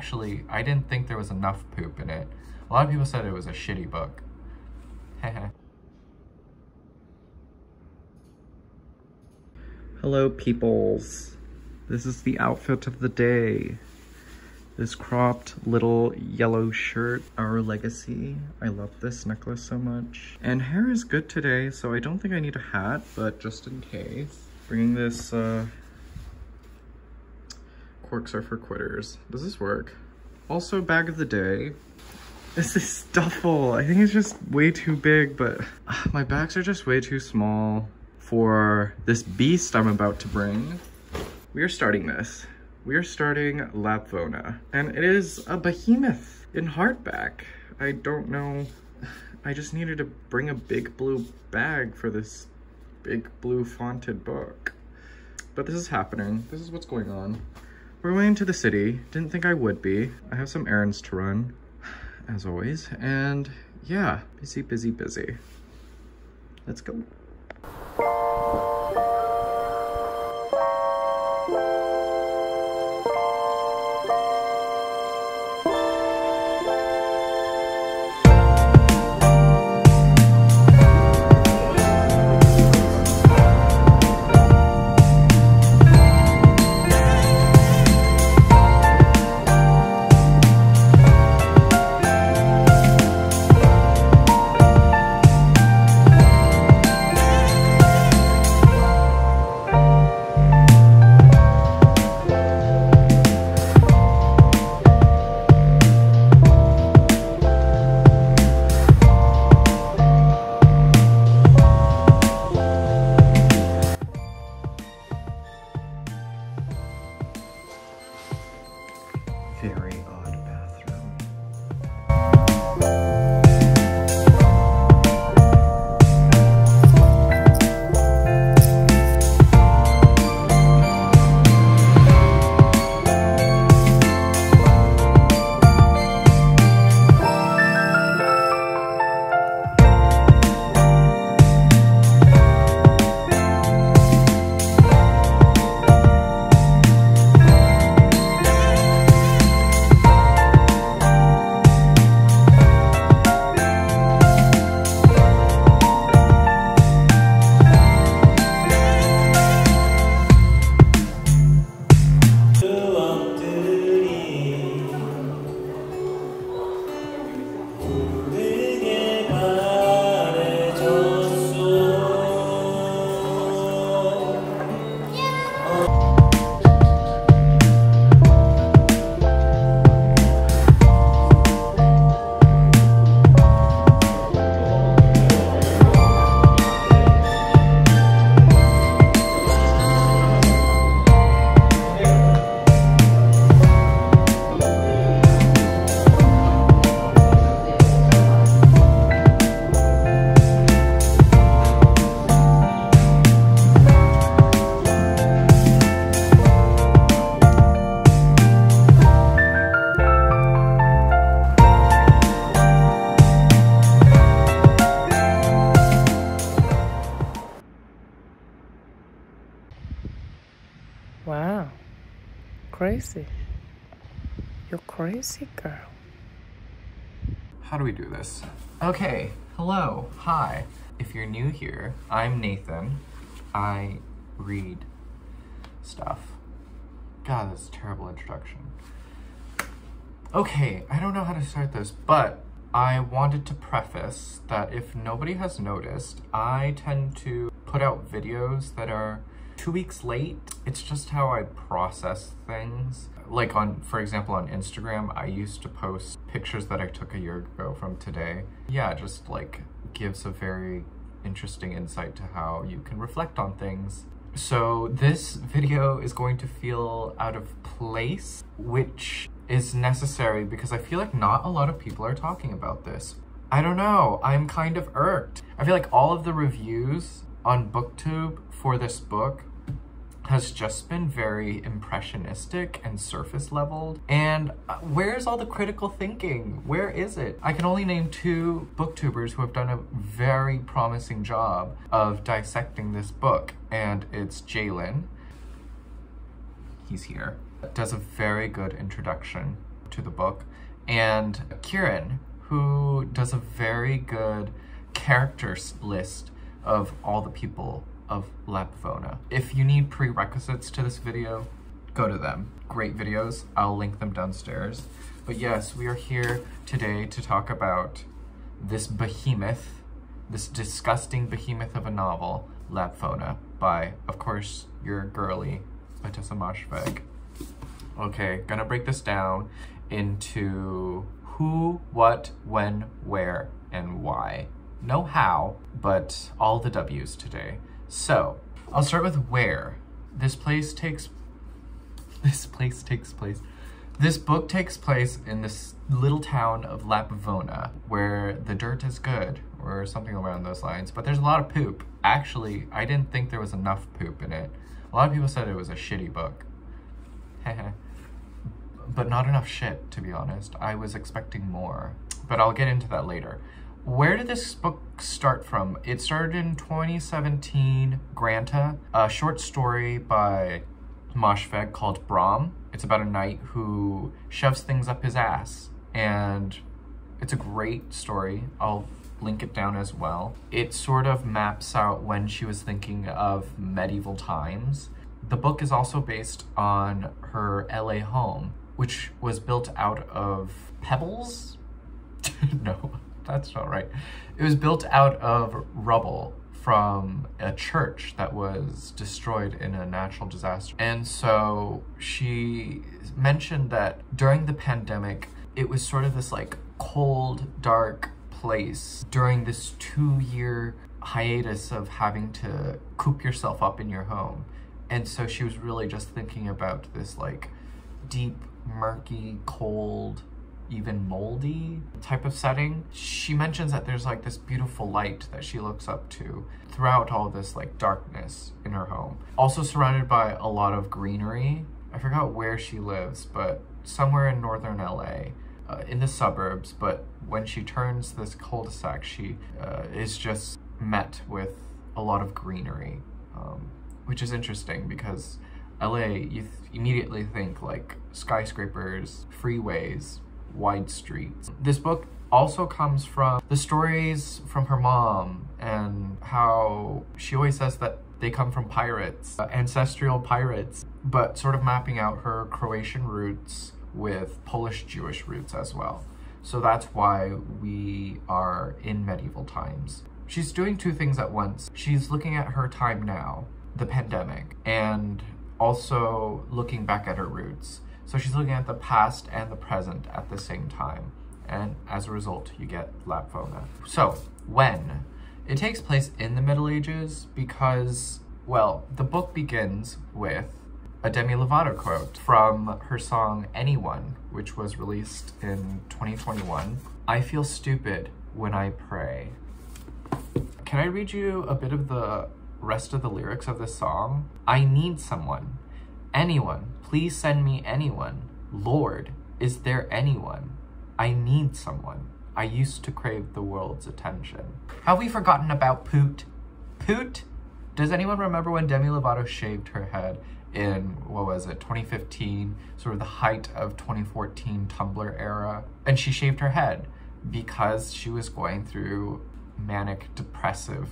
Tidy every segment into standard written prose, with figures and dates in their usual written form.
actually, I didn't think there was enough poop in it. A lot of people said it was a shitty book. Hello, peoples. This is the outfit of the day. This cropped little yellow shirt, our legacy. I love this necklace so much. And hair is good today, so I don't think I need a hat, but just in case. Bringing this, corks are for quitters. Does this work? Also, bag of the day. This is duffel. I think it's just way too big, but my bags are just way too small for this beast I'm about to bring. We are starting this. We are starting Lapvona, and it is a behemoth in hardback. I don't know, I just needed to bring a big blue bag for this big blue fonted book. But this is happening. This is what's going on. We're going to the city. Didn't think I would be. I have some errands to run, as always. And yeah, busy, busy, busy. Let's go. Very odd bathroom. Wow, crazy. You're crazy, girl. How do we do this? Okay, hello, hi. If you're new here, I'm Nathan. I read stuff. God, that's a terrible introduction. Okay, I don't know how to start this, but I wanted to preface that if nobody has noticed, I tend to put out videos that are 2 weeks late. It's just how I process things. Like for example, on Instagram, I used to post pictures that I took a year ago from today. Yeah, just like gives a very interesting insight to how you can reflect on things. So this video is going to feel out of place, which is necessary because I feel like not a lot of people are talking about this. I don't know, I'm kind of irked. I feel like all of the reviews on BookTube for this book has just been very impressionistic and surface leveled. And where's all the critical thinking? Where is it? I can only name 2 booktubers who have done a very promising job of dissecting this book, and it's Jaylen. He's here. Does a very good introduction to the book, and Kiran, who does a very good characters list of all the people of Lapvona. If you need prerequisites to this video, go to them. Great videos. I'll link them downstairs. But yes, we are here today to talk about this behemoth, this disgusting behemoth of a novel, Lapvona, by, of course, your girly, Otessa Moshfegh. Okay, gonna break this down into who, what, when, where, and why. No how, but all the W's today. So, I'll start with where. This book takes place in this little town of Lapvona, where the dirt is good, or something around those lines, but there's a lot of poop. Actually, I didn't think there was enough poop in it. A lot of people said it was a shitty book. But not enough shit, to be honest. I was expecting more, but I'll get into that later. Where did this book start from? It started in 2017, Granta, a short story by Moshfegh called Brom. It's about a knight who shoves things up his ass, and it's a great story. I'll link it down as well. It sort of maps out when she was thinking of medieval times. The book is also based on her LA home, which was built out of pebbles? No, that's not right. It was built out of rubble from a church that was destroyed in a natural disaster. And so she mentioned that during the pandemic, it was sort of this like cold, dark place during this 2-year hiatus of having to coop yourself up in your home. And so she was really just thinking about this like deep, murky, cold, even moldy type of setting. She mentions that there's like this beautiful light that she looks up to throughout all this like darkness in her home. Also surrounded by a lot of greenery. I forgot where she lives, but somewhere in northern LA, in the suburbs. But when she turns this cul-de-sac, she is just met with a lot of greenery, which is interesting because LA, you immediately think like skyscrapers, freeways, wide streets. This book also comes from the stories from her mom and how she always says that they come from pirates, ancestral pirates, but sort of mapping out her Croatian roots with Polish Jewish roots as well. So that's why we are in medieval times. She's doing two things at once. She's looking at her time now, the pandemic, and also looking back at her roots. So she's looking at the past and the present at the same time. And as a result, you get Lapvona. So, when? It takes place in the Middle Ages because, well, the book begins with a Demi Lovato quote from her song Anyone, which was released in 2021. I feel stupid when I pray. Can I read you a bit of the rest of the lyrics of this song? I need someone. Anyone, please send me anyone. Lord, is there anyone? I need someone. I used to crave the world's attention. Have we forgotten about Poot? Poot? Does anyone remember when Demi Lovato shaved her head in, what was it, 2015, sort of the height of 2014 Tumblr era? And she shaved her head because she was going through manic depressive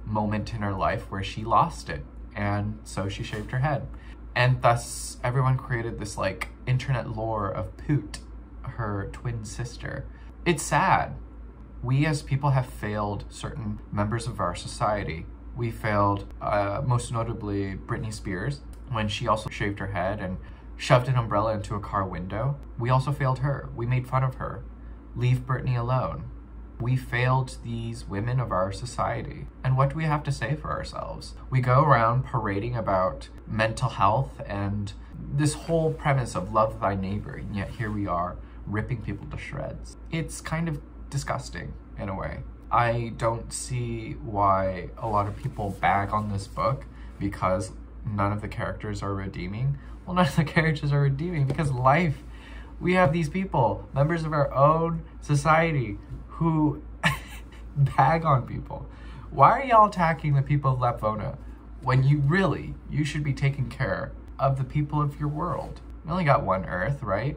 moment in her life where she lost it, and so she shaved her head. And thus everyone created this like internet lore of Poot, her twin sister. It's sad. We as people have failed certain members of our society. We failed, most notably Britney Spears, when she also shaved her head and shoved an umbrella into a car window. We also failed her. We made fun of her. Leave Britney alone. We failed these women of our society. And what do we have to say for ourselves? We go around parading about mental health and this whole premise of love thy neighbor, and yet here we are ripping people to shreds. It's kind of disgusting in a way. I don't see why a lot of people bag on this book because none of the characters are redeeming. Well, none of the characters are redeeming because life, we have these people, members of our own society, who bag on people. Why are y'all attacking the people of Lapvona when you should be taking care of the people of your world? We only got one Earth, right?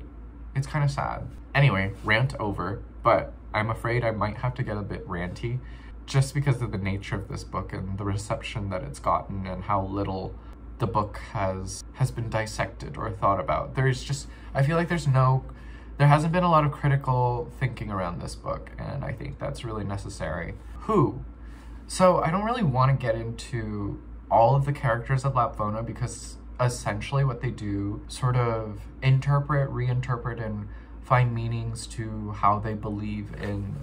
It's kind of sad. Anyway, rant over, but I'm afraid I might have to get a bit ranty just because of the nature of this book and the reception that it's gotten and how little the book has been dissected or thought about. I feel like there hasn't been a lot of critical thinking around this book, and I think that's really necessary. So I don't really want to get into all of the characters of Lapvona because essentially what they do sort of interpret, reinterpret, and find meanings to how they believe in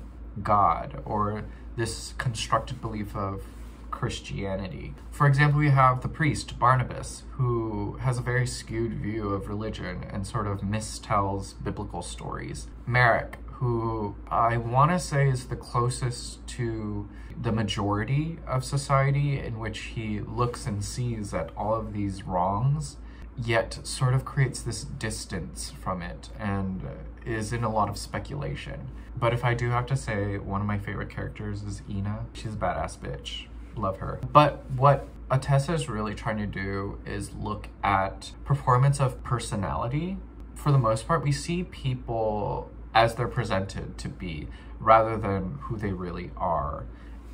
God or this constructed belief of Christianity. For example, we have the priest, Barnabas, who has a very skewed view of religion and sort of mistells biblical stories. Merrick, who I want to say is the closest to the majority of society, in which he looks and sees at all of these wrongs, yet sort of creates this distance from it and is in a lot of speculation. But if I do have to say, one of my favorite characters is Ina. She's a badass bitch. Love her. But what Otessa is really trying to do is look at performance of personality. For the most part, we see people as they're presented to be, rather than who they really are.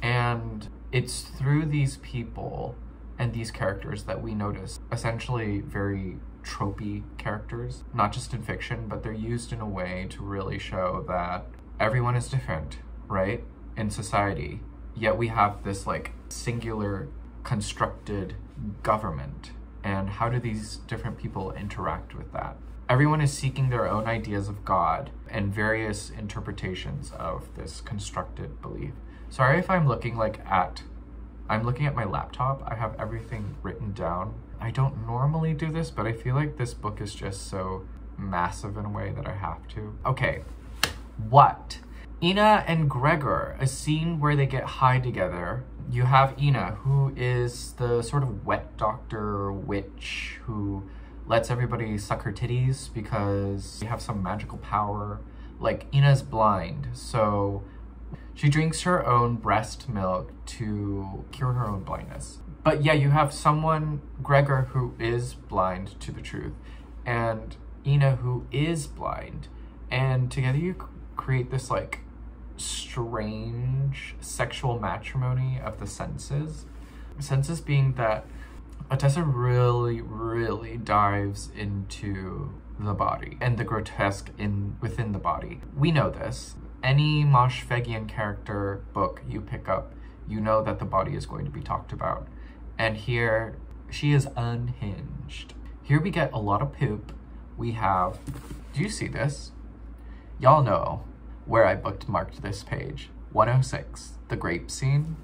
And it's through these people and these characters that we notice essentially very tropey characters, not just in fiction, but they're used in a way to really show that everyone is different, right? In society. Yet we have this like singular constructed government. And how do these different people interact with that? Everyone is seeking their own ideas of God and various interpretations of this constructed belief. Sorry if I'm looking at my laptop. I have everything written down. I don't normally do this, but I feel like this book is just so massive in a way that I have to. Okay, what? Ina and Gregor, a scene where they get high together. You have Ina, who is the sort of wet doctor witch who lets everybody suck her titties because they have some magical power. Like, Ina's blind, so she drinks her own breast milk to cure her own blindness. But yeah, you have someone, Gregor, who is blind to the truth, and Ina, who is blind. And together you create this like strange sexual matrimony of the senses. Senses being that Otessa really dives into the body and the grotesque within the body. We know this. Any Moshfeghian character book you pick up, you know that the body is going to be talked about. And here, she is unhinged. Here we get a lot of poop. We have, do you see this? Y'all know where I bookmarked this page. 106, the grape scene.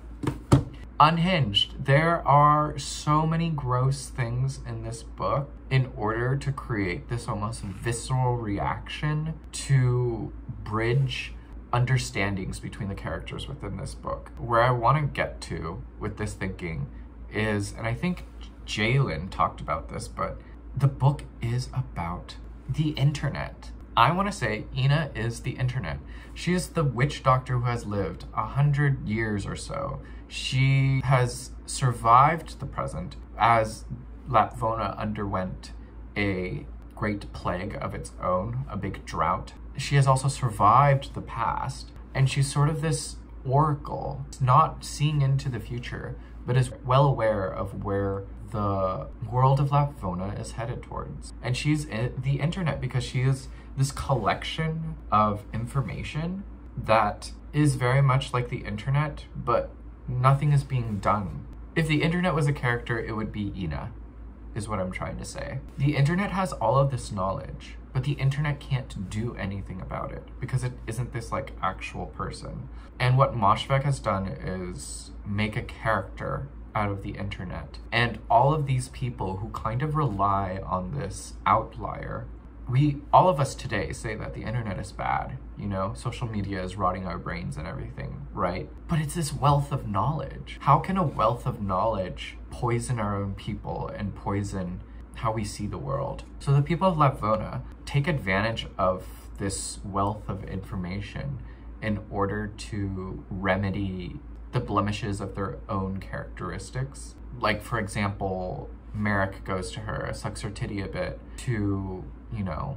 Unhinged. There are so many gross things in this book in order to create this almost visceral reaction to bridge understandings between the characters within this book. Where I want to get to with this thinking is, and I think Jaylen talked about this, but the book is about the internet. I want to say Ina is the internet. She is the witch doctor who has lived 100 years or so. She has survived the present as Lapvona underwent a great plague of its own, a big drought. She has also survived the past, and she's sort of this oracle, not seeing into the future, but is well aware of where the world of Lapvona is headed towards. And she's the internet because she is this collection of information that is very much like the internet, but nothing is being done. If the internet was a character, it would be Ina, is what I'm trying to say. The internet has all of this knowledge, but the internet can't do anything about it because it isn't this like actual person. And what Moshfegh has done is make a character out of the internet. And all of these people who kind of rely on this outlier, all of us today say that the internet is bad, you know, social media is rotting our brains and everything, right? But it's this wealth of knowledge. How can a wealth of knowledge poison our own people and poison how we see the world? So the people of Lapvona take advantage of this wealth of information in order to remedy the blemishes of their own characteristics. Like, for example, Merrick goes to her, sucks her titty a bit to, you know,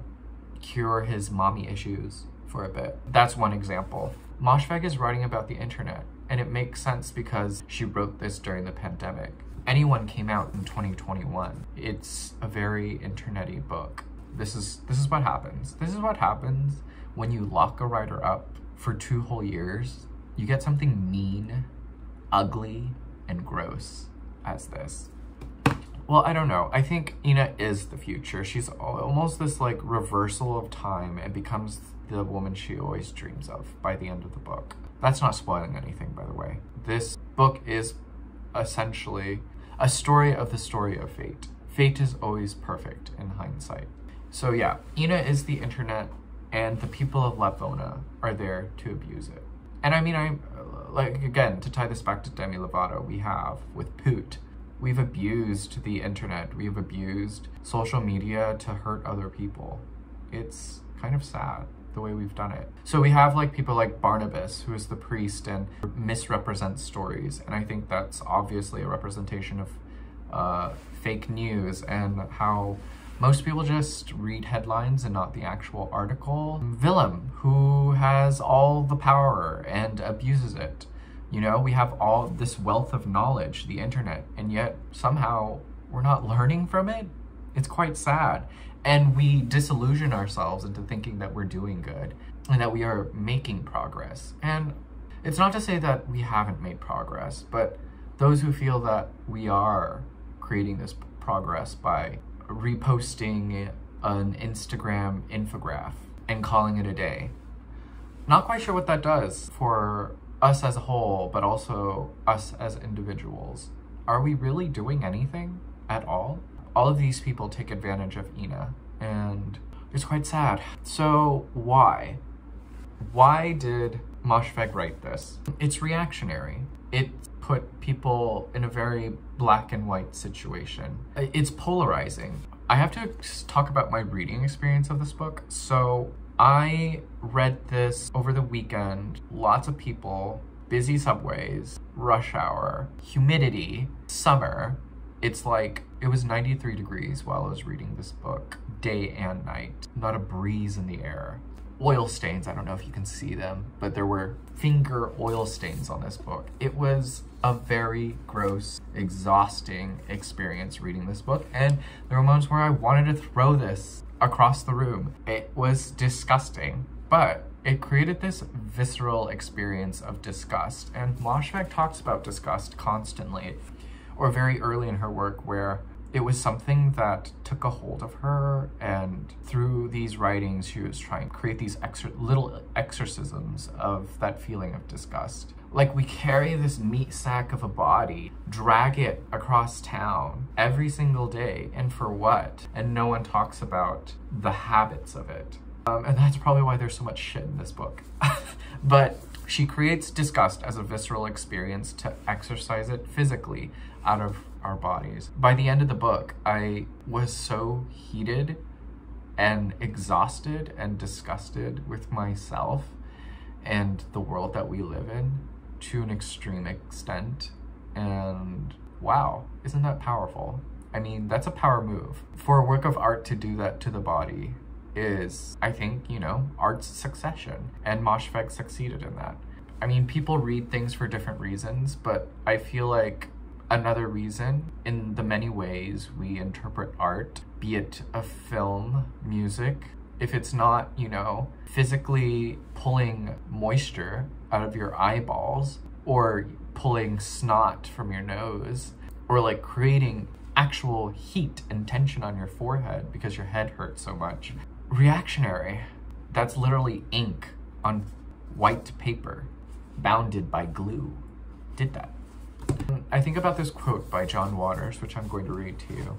cure his mommy issues for a bit. That's one example. Moshfegh is writing about the internet, and it makes sense because she wrote this during the pandemic. Anyone came out in 2021. It's a very internet-y book. This is what happens. This is what happens when you lock a writer up for 2 whole years. You get something mean, ugly, and gross as this. Well, I don't know. I think Ina is the future. She's almost this like reversal of time and becomes the woman she always dreams of by the end of the book. That's not spoiling anything, by the way. This book is essentially a story of the story of fate. Fate is always perfect in hindsight. So yeah, Ina is the internet, and the people of Lapvona are there to abuse it. And I mean, again, to tie this back to Demi Lovato, we have with Poot. We've abused the internet. We've abused social media to hurt other people. It's kind of sad the way we've done it. So we have like people like Barnabas, who is the priest and misrepresents stories. And I think that's obviously a representation of fake news and how most people just read headlines and not the actual article. Willem, who has all the power and abuses it. You know, we have all this wealth of knowledge, the internet, and yet somehow we're not learning from it. It's quite sad. And we disillusion ourselves into thinking that we're doing good and that we are making progress. And it's not to say that we haven't made progress, but those who feel that we are creating this progress by reposting an Instagram infograph and calling it a day. Not quite sure what that does for us as a whole, but also us as individuals. Are we really doing anything at all? All of these people take advantage of Ina, and it's quite sad. So why? Why did Moshfegh write this? It's reactionary. It put people in a very black and white situation. It's polarizing. I have to talk about my reading experience of this book. So I read this over the weekend. Lots of people, busy subways, rush hour, humidity, summer. It's like, it was 93 degrees while I was reading this book, day and night. Not a breeze in the air. Oil stains, I don't know if you can see them, but there were finger oil stains on this book. It was a very gross, exhausting experience reading this book, and there were moments where I wanted to throw this across the room. It was disgusting, but it created this visceral experience of disgust, and Moshfegh talks about disgust constantly, or very early in her work, where it was something that took a hold of her, and through these writings she was trying to create these little exorcisms of that feeling of disgust. Like, we carry this meat sack of a body, drag it across town every single day, and for what? And no one talks about the habits of it. And that's probably why there's so much shit in this book. But she creates disgust as a visceral experience to exercise it physically out of our bodies. By the end of the book, I was so heated and exhausted and disgusted with myself and the world that we live in to an extreme extent. And wow, isn't that powerful? I mean, that's a power move. For a work of art to do that to the body is, I think, you know, art's succession, and Moshfegh succeeded in that. I mean, people read things for different reasons, but I feel like another reason, in the many ways we interpret art, be it a film, music, if it's not, you know, physically pulling moisture out of your eyeballs, or pulling snot from your nose, or like creating actual heat and tension on your forehead because your head hurts so much. Reactionary. That's literally ink on white paper, bounded by glue. Did that. I think about this quote by John Waters, which I'm going to read to you.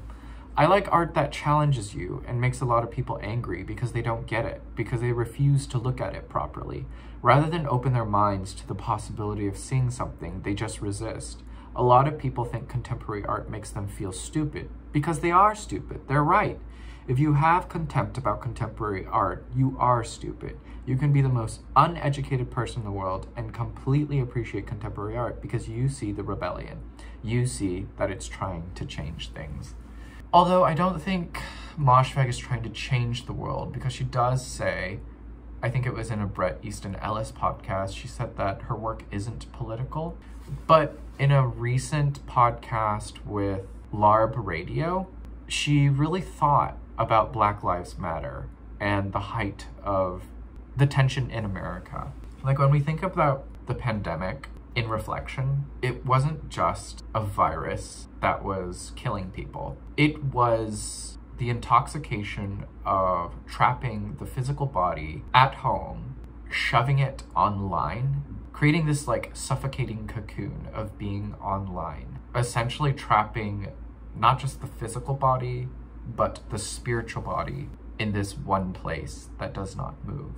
I like art that challenges you and makes a lot of people angry because they don't get it, because they refuse to look at it properly. Rather than open their minds to the possibility of seeing something, they just resist. A lot of people think contemporary art makes them feel stupid, because they are stupid. They're right. If you have contempt about contemporary art, you are stupid. You can be the most uneducated person in the world and completely appreciate contemporary art because you see the rebellion. You see that it's trying to change things. Although I don't think Moshfegh is trying to change the world, because she does say, I think it was in a Bret Easton Ellis podcast, she said that her work isn't political. But in a recent podcast with LABR Radio, she really thought about Black Lives Matter and the height of the tension in America. Like, when we think about the pandemic in reflection, it wasn't just a virus that was killing people. It was the intoxication of trapping the physical body at home, shoving it online, creating this like suffocating cocoon of being online, essentially trapping not just the physical body, but the spiritual body in this one place that does not move,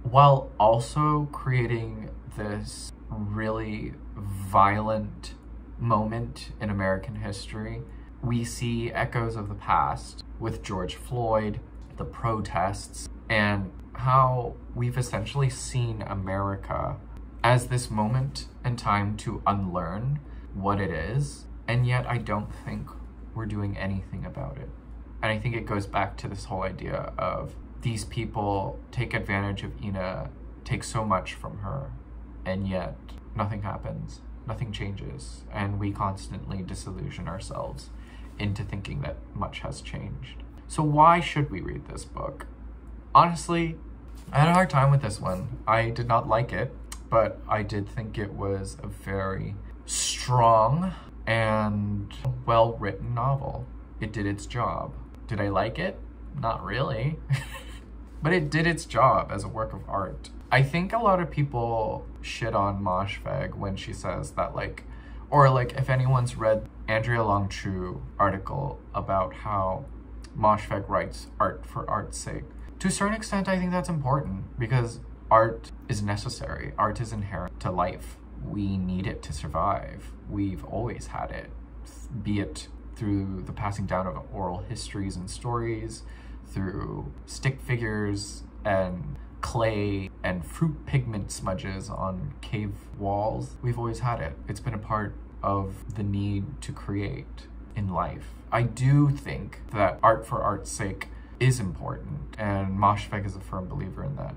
while also creating this really violent moment in American history. We see echoes of the past with George Floyd, the protests, and how we've essentially seen America as this moment in time to unlearn what it is, and yet I don't think we're doing anything about it. And I think it goes back to this whole idea of these people take advantage of Ina, take so much from her, and yet nothing happens, nothing changes, and we constantly disillusion ourselves into thinking that much has changed. So why should we read this book? Honestly, I had a hard time with this one. I did not like it, but I did think it was a very strong and well-written novel. It did its job. Did I like it? Not really. But it did its job as a work of art. I think a lot of people shit on Moshfegh when she says that, like, or like if anyone's read Andrea Longtrue article about how Moshfegh writes art for art's sake. To a certain extent, I think that's important, because art is necessary. Art is inherent to life. We need it to survive. We've always had it, be it through the passing down of oral histories and stories, through stick figures and clay and fruit pigment smudges on cave walls. We've always had it. It's been a part of the need to create in life. I do think that art for art's sake is important, and Moshfegh is a firm believer in that.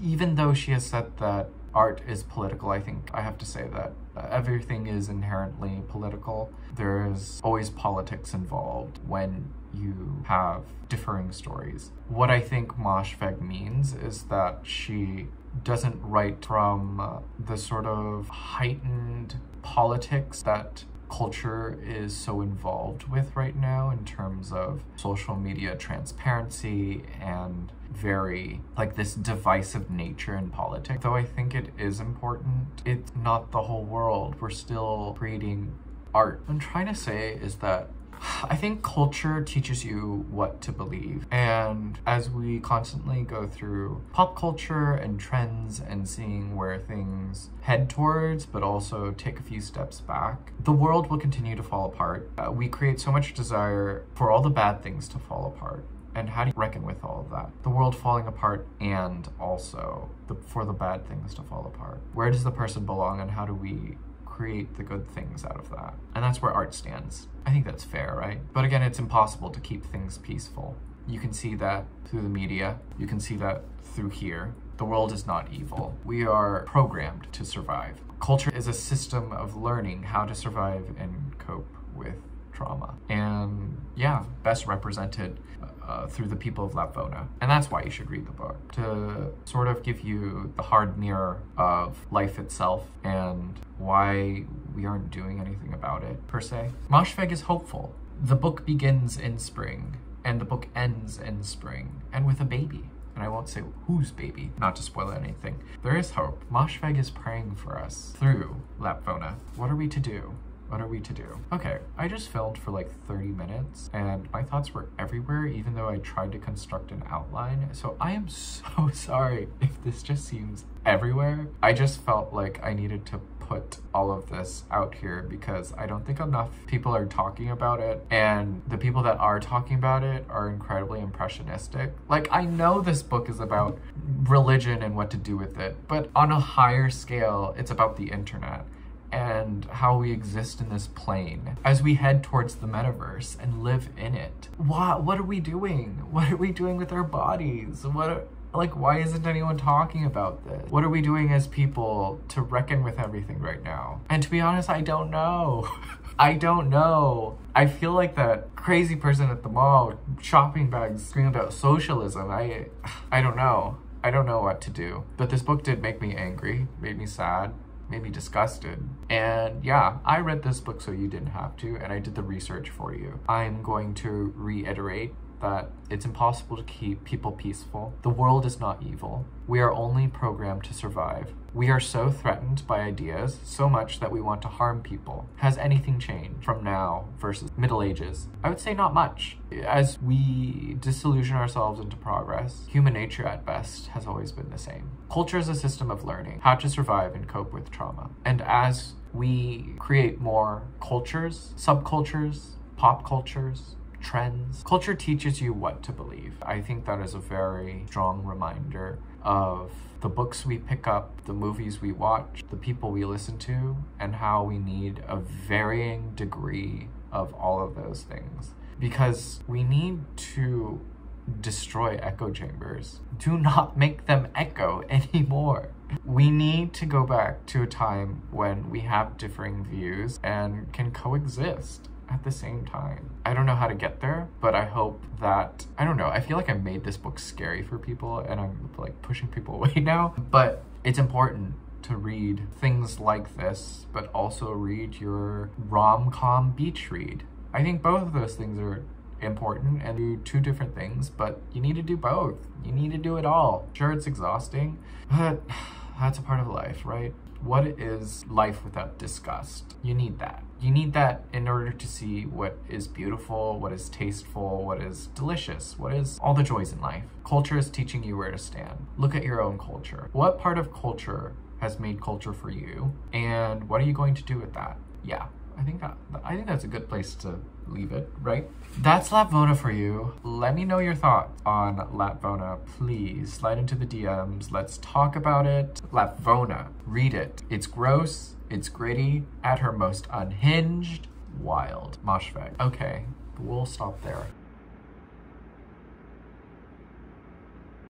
Even though she has said that art is political, I think I have to say that everything is inherently political. There is always politics involved when you have differing stories. What I think Moshfegh means is that she doesn't write from the sort of heightened politics that culture is so involved with right now in terms of social media transparency and very like this divisive nature in politics. Though I think it is important, it's not the whole world. We're still creating art. What I'm trying to say is that I think culture teaches you what to believe, and as we constantly go through pop culture and trends and seeing where things head towards, but also take a few steps back, the world will continue to fall apart. We create so much desire for all the bad things to fall apart. And how do you reckon with all of that? The world falling apart and also for the bad things to fall apart. Where does the person belong, and how do we create the good things out of that? And that's where art stands. I think that's fair, right? But again, it's impossible to keep things peaceful. You can see that through the media. You can see that through here. The world is not evil. We are programmed to survive. Culture is a system of learning how to survive and cope with trauma. And yeah, best represented through the people of Lapvona. And that's why you should read the book, to sort of give you the hard mirror of life itself and why we aren't doing anything about it, per se. Moshfegh is hopeful. The book begins in spring, and the book ends in spring, and with a baby. And I won't say whose baby, not to spoil anything. There is hope. Moshfegh is praying for us through Lapvona. What are we to do? What are we to do? Okay, I just filmed for like 30 minutes and my thoughts were everywhere, even though I tried to construct an outline. So I am so sorry if this just seems everywhere. I just felt like I needed to put all of this out here because I don't think enough people are talking about it, and the people that are talking about it are incredibly impressionistic. Like, I know this book is about religion and what to do with it, but on a higher scale, it's about the internet. and how we exist in this plane as we head towards the metaverse and live in it. What are we doing? What are we doing with our bodies? Why isn't anyone talking about this? What are we doing as people to reckon with everything right now? And to be honest, I don't know. I don't know. I feel like that crazy person at the mall, shopping bags, screaming about socialism. I don't know. I don't know what to do. But this book did make me angry, made me sad, made me disgusted. And yeah, I read this book so you didn't have to, and I did the research for you. I'm going to reiterate that it's impossible to keep people peaceful. The world is not evil. We are only programmed to survive. We are so threatened by ideas so much that we want to harm people. Has anything changed from now versus Middle Ages? I would say not much. As we disillusion ourselves into progress, human nature at best has always been the same. Culture is a system of learning how to survive and cope with trauma. And as we create more cultures, subcultures, pop cultures, trends, culture teaches you what to believe. I think that is a very strong reminder of the books we pick up, the movies we watch, the people we listen to, and how we need a varying degree of all of those things. Because we need to destroy echo chambers. Do not make them echo anymore. We need to go back to a time when we have differing views and can coexist at the same time. I don't know how to get there, but I hope that, I don't know, I feel like I made this book scary for people and I'm like pushing people away now, but it's important to read things like this, but also read your rom-com beach read. I think both of those things are important and do two different things, but you need to do both. You need to do it all. Sure, it's exhausting, but that's a part of life, right? What is life without disgust? You need that. You need that in order to see what is beautiful, what is tasteful, what is delicious, what is all the joys in life. Culture is teaching you where to stand. Look at your own culture. What part of culture has made culture for you? And what are you going to do with that? Yeah, I think that's a good place to leave it, right? That's Lapvona for you. Let me know your thoughts on Lapvona. Please slide into the DMs. Let's talk about it. Lapvona, read it. It's gross, it's gritty, at her most unhinged, wild. Moshfegh. Okay, we'll stop there.